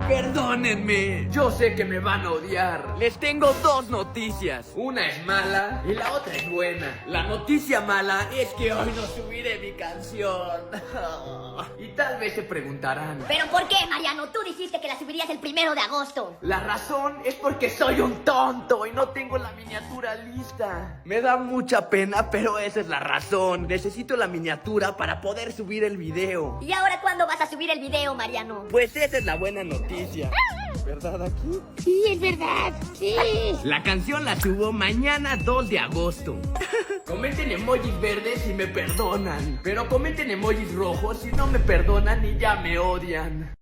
Perdónenme, yo sé que me van a odiar. Les tengo dos noticias. Una es mala y la otra es buena. La noticia mala es que hoy no subiré mi canción. Y tal vez se preguntarán, ¿Pero por qué, Mariano? Tú dijiste que la subirías el 1 de agosto. la razón es porque soy un tonto y no tengo la miniatura lista. Me da mucha pena, pero esa es la razón. Necesito la miniatura para poder subir el video. ¿Y ahora cuándo vas a subir el video, Mariano? Pues esa es la buena noticia. ¿Verdad aquí? Sí, es verdad, sí. La canción la subo mañana 2 de agosto. Comenten emojis verdes si me perdonan, pero comenten emojis rojos si no me perdonan y ya me odian.